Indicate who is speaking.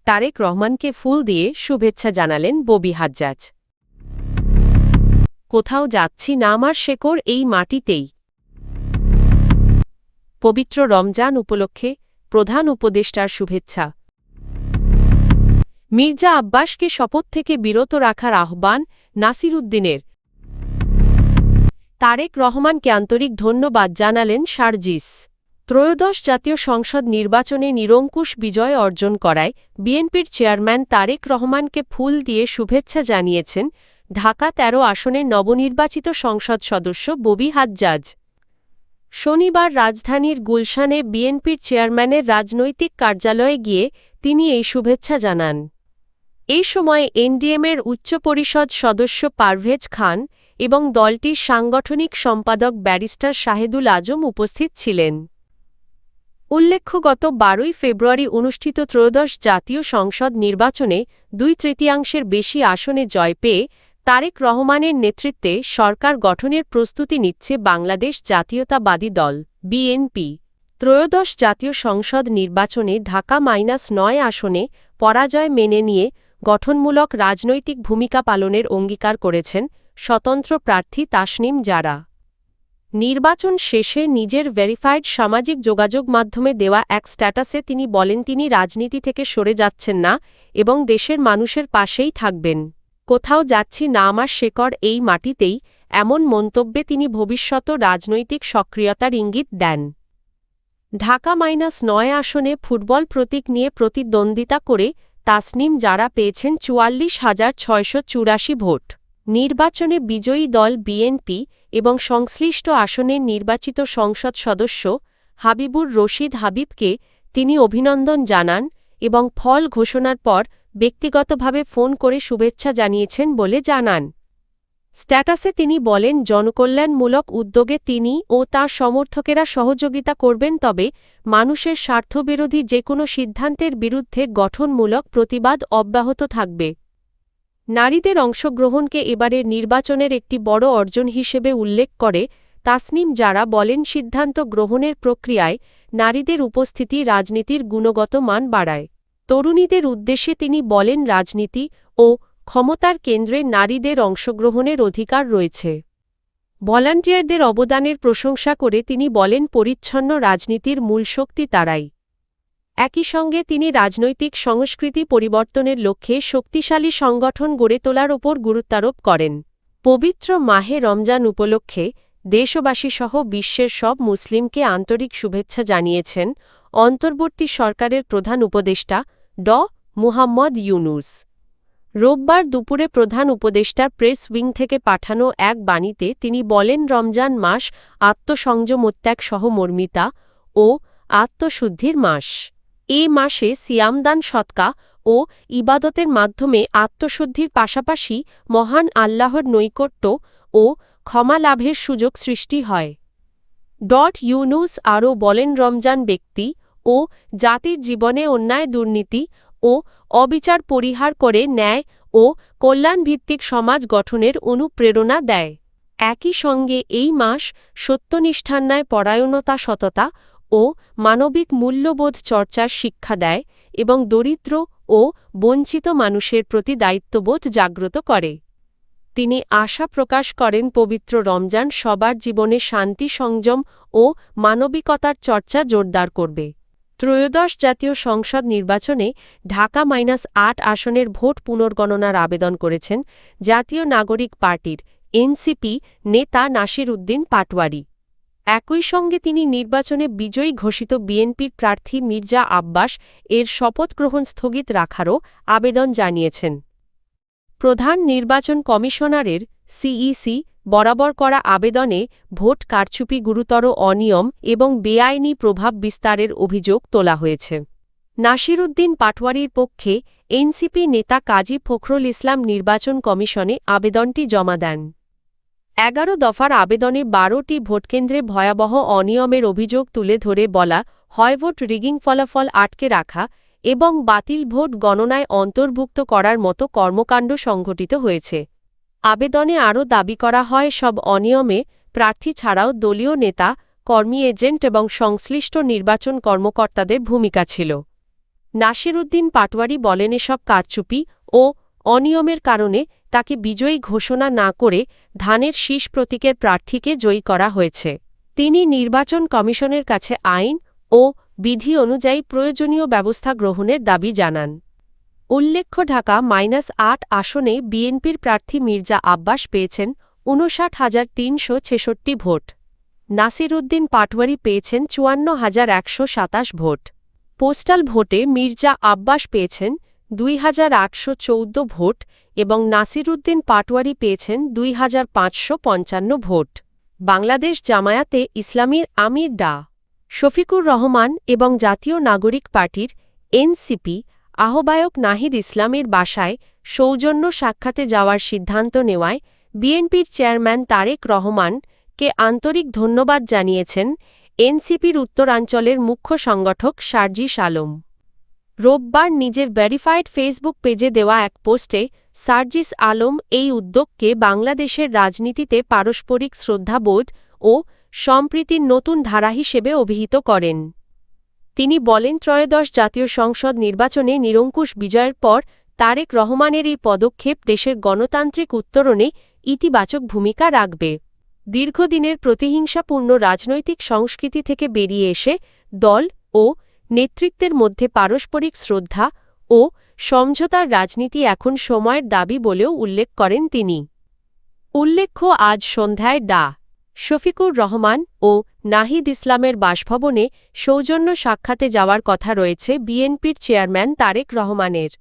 Speaker 1: তারেক রহমানকে ফুল দিয়ে শুভেচ্ছা জানালেন ববি হাজ্জাজ। কোথাও যাচ্ছি না, আমার শেকড় এই মাটিতেই। পবিত্র রমজান উপলক্ষে প্রধান উপদেষ্টার শুভেচ্ছা। মির্জা আব্বাসকে শপথ থেকে বিরত রাখার আহ্বান নাসির উদ্দিনের। তারেক রহমানকে আন্তরিক ধন্যবাদ জানালেন শারজিস। ত্রয়োদশ জাতীয় সংসদ নির্বাচনে নিরঙ্কুশ বিজয় অর্জন করায় বিএনপির চেয়ারম্যান তারেক রহমানকে ফুল দিয়ে শুভেচ্ছা জানিয়েছেন ঢাকা ১৩ আসনের নবনির্বাচিত সংসদ সদস্য ববি হাজ্জাজ। শনিবার রাজধানীর গুলশানে বিএনপির চেয়ারম্যানের রাজনৈতিক কার্যালয়ে গিয়ে তিনি এই শুভেচ্ছা জানান। এই সময় এনডিএমের উচ্চ পরিষদ সদস্য পারভেজ খান এবং দলটির সাংগঠনিক সম্পাদক ব্যারিস্টার শাহেদুল আজম উপস্থিত ছিলেন। উল্লেখ্য, গত ১২ ফেব্রুয়ারি অনুষ্ঠিত ত্রয়োদশ জাতীয় সংসদ নির্বাচনে ২/৩ বেশি আসনে জয় পেয়ে তারেক রহমানের নেতৃত্বে সরকার গঠনের প্রস্তুতি নিচ্ছে বাংলাদেশ জাতীয়তাবাদী দল বিএনপি। ত্রয়োদশ জাতীয় সংসদ নির্বাচনে ঢাকা-৯ আসনে পরাজয় মেনে নিয়ে গঠনমূলক রাজনৈতিক ভূমিকা পালনের অঙ্গীকার করেছেন স্বতন্ত্র প্রার্থী তাসনিম জারা। নির্বাচন শেষে নিজের ভেরিফাইড সামাজিক যোগাযোগ মাধ্যমে দেওয়া এক স্ট্যাটাসে তিনি বলেন তিনি রাজনীতি থেকে সরে যাচ্ছেন না এবং দেশের মানুষের পাশেই থাকবেন। কোথাও যাচ্ছি না, আমার শেকড় এই মাটিতেই, এমন মন্তব্যে তিনি ভবিষ্যত রাজনৈতিক সক্রিয়তার ইঙ্গিত দেন। ঢাকা-৯ আসনে ফুটবল প্রতীক নিয়ে প্রতিদ্বন্দ্বিতা করে তাসনিম জারা পেয়েছেন ৪৪,৬৮৪ ভোট। নির্বাচনে বিজয়ী দল বিএনপি এবং সংশ্লিষ্ট আসনের নির্বাচিত সংসদ সদস্য হাবিবুর রশিদ হাবিবকে তিনি অভিনন্দন জানান এবং ফল ঘোষণার পর ব্যক্তিগতভাবে ফোন করে শুভেচ্ছা জানিয়েছেন বলে জানান। স্ট্যাটাসে তিনি বলেন, জনকল্যাণমূলক উদ্যোগে তিনি ও তাঁর সমর্থকেরা সহযোগিতা করবেন, তবে মানুষের স্বার্থবিরোধী যে কোনো সিদ্ধান্তের বিরুদ্ধে গঠনমূলক প্রতিবাদ অব্যাহত থাকবে। নারীদের অংশগ্রহণকে এবারের নির্বাচনের একটি বড় অর্জন হিসেবে উল্লেখ করে তাসনিম জারা বলেন, সিদ্ধান্ত গ্রহণের প্রক্রিয়ায় নারীদের উপস্থিতি রাজনীতির গুণগত মান বাড়ায়। তরুণীদের উদ্দেশ্যে তিনি বলেন, রাজনীতি ও ক্ষমতার কেন্দ্রে নারীদের অংশগ্রহণের অধিকার রয়েছে। ভলান্টিয়ারদের অবদানের প্রশংসা করে তিনি বলেন, পরিচ্ছন্ন রাজনীতির মূল শক্তি তারাই। একই সঙ্গে তিনি রাজনৈতিক সংস্কৃতি পরিবর্তনের লক্ষ্যে শক্তিশালী সংগঠন গড়ে তোলার ওপর গুরুত্বারোপ করেন। পবিত্র মাহে রমজান উপলক্ষে দেশবাসীসহ বিশ্বের সব মুসলিমকে আন্তরিক শুভেচ্ছা জানিয়েছেন অন্তর্বর্তী সরকারের প্রধান উপদেষ্টা ড. মুহাম্মদ ইউনূস। রোববার দুপুরে প্রধান উপদেষ্টার প্রেস উইং থেকে পাঠানো এক বাণীতে তিনি বলেন, রমজান মাস আত্মসংযমত্যাগ সহ মর্মিতা ও আত্মশুদ্ধির মাস। এ মাসে সিয়ামদান সৎকা ও ইবাদতের মাধ্যমে আত্মশুদ্ধির পাশাপাশি মহান আল্লাহর নৈকট্য ও ক্ষমা লাভের সুযোগ সৃষ্টি হয়। ইউনূস আরও বলেন, রমজান ব্যক্তি ও জাতির জীবনে অন্যায়, দুর্নীতি ও অবিচার পরিহার করে ন্যায় ও কল্যাণভিত্তিক সমাজ গঠনের অনুপ্রেরণা দেয়। একই সঙ্গে এই মাস সত্যনিষ্ঠান্যায় পরায়ণতা, সততা ও মানবিক মূল্যবোধ চর্চার শিক্ষা দেয় এবং দরিদ্র ও বঞ্চিত মানুষের প্রতি দায়িত্ববোধ জাগ্রত করে। তিনি আশা প্রকাশ করেন, পবিত্র রমজান সবার জীবনে শান্তি, সংযম ও মানবিকতার চর্চা জোরদার করবে। ত্রয়োদশ জাতীয় সংসদ নির্বাচনে ঢাকা-৮ আসনের ভোট পুনর্গণনার আবেদন করেছেন জাতীয় নাগরিক পার্টির এনসিপি নেতা নাসির উদ্দিন পাটোয়ারি। একই সঙ্গে তিনি নির্বাচনে বিজয়ী ঘোষিত বিএনপির প্রার্থী মির্জা আব্বাস এর শপথ গ্রহণ স্থগিত রাখারও আবেদন জানিয়েছেন। প্রধান নির্বাচন কমিশনারের সিইসি বরাবর করা আবেদনে ভোট কারচুপি, গুরুতর অনিয়ম এবং বেআইনি প্রভাব বিস্তারের অভিযোগ তোলা হয়েছে। নাসির উদ্দিন পাটোয়ারির পক্ষে এনসিপি নেতা কাজী ফখরুল ইসলাম নির্বাচন কমিশনে আবেদনটি জমা দেন। ১১ দফার আবেদনে ১২টি ভোটকেন্দ্রে ভয়াবহ অনিয়মের অভিযোগ তুলে ধরে বলা হয়, ভোট রিগিং, ফলাফল আটকে রাখা এবং বাতিল ভোট গণনায় অন্তর্ভুক্ত করার মতো কর্মকাণ্ড সংঘটিত হয়েছে। আবেদনে আরও দাবি করা হয়, সব অনিয়মে প্রার্থী ছাড়াও দলীয় নেতা, কর্মী, এজেন্ট এবং সংশ্লিষ্ট নির্বাচন কর্মকর্তাদের ভূমিকা ছিল। নাসিরুদ্দিন পাটোয়ারি বলেন এসব কারচুপি ও অনিয়মের কারণে তাকে বিজয়ী ঘোষণা না করে ধানের শীষ প্রতীকের প্রার্থীকে জয়ী করা হয়েছে। তিনি নির্বাচন কমিশনের কাছে আইন ও বিধি অনুযায়ী প্রয়োজনীয় ব্যবস্থা গ্রহণের দাবি জানান। উল্লেখ্য ঢাকা -৮ আসনে বিএনপির প্রার্থী মির্জা আব্বাস পেয়েছেন ৫৯,৩৬৬ ভোট। নাসিরুদ্দিন পাটোয়ারি পেয়েছেন ৫৪,১২৭ ভোট। পোস্টাল ভোটে মির্জা আব্বাস পেয়েছেন ২,৮১৪ ভোট এবং নাসিরুদ্দিন পাটোয়ারি পেয়েছেন ২,৫৫৫ ভোট। বাংলাদেশ জামায়াতে ইসলামীর আমির ডা. শফিকুর রহমান এবং জাতীয় নাগরিক পার্টির এনসিপি আহ্বায়ক নাহিদ ইসলামের বাসায় সৌজন্য সাক্ষাতে যাওয়ার সিদ্ধান্ত নেওয়ায় বিএনপির চেয়ারম্যান তারেক রহমানকে আন্তরিক ধন্যবাদ জানিয়েছেন এনসিপির উত্তরাঞ্চলের মুখ্য সংগঠক সার্জিস আলম। রোববার নিজের ভেরিফাইড ফেসবুক পেজে দেওয়া এক পোস্টে সার্জিস আলম এই উদ্যোগকে বাংলাদেশের রাজনীতিতে পারস্পরিক শ্রদ্ধাবোধ ও সম্প্রীতির নতুন ধারা হিসেবে অভিহিত করেন। তিনি বলেন, ত্রয়োদশ জাতীয় সংসদ নির্বাচনে নিরঙ্কুশ বিজয়ের পর তারেক রহমানের এই পদক্ষেপ দেশের গণতান্ত্রিক উত্তরণে ইতিবাচক ভূমিকা রাখবে। দীর্ঘদিনের প্রতিহিংসাপূর্ণ রাজনৈতিক সংস্কৃতি থেকে বেরিয়ে এসে দল ও নেতৃত্বের মধ্যে পারস্পরিক শ্রদ্ধা ও সমঝোতার রাজনীতি এখন সময়ের দাবি বলেও উল্লেখ করেন তিনি। উল্লেখ্য, আজ সন্ধ্যায় ডা. শফিকুর রহমান ও নাহিদ ইসলামের বাসভবনে সৌজন্য সাক্ষাতে যাওয়ার কথা রয়েছে বিএনপির চেয়ারম্যান তারেক রহমানের।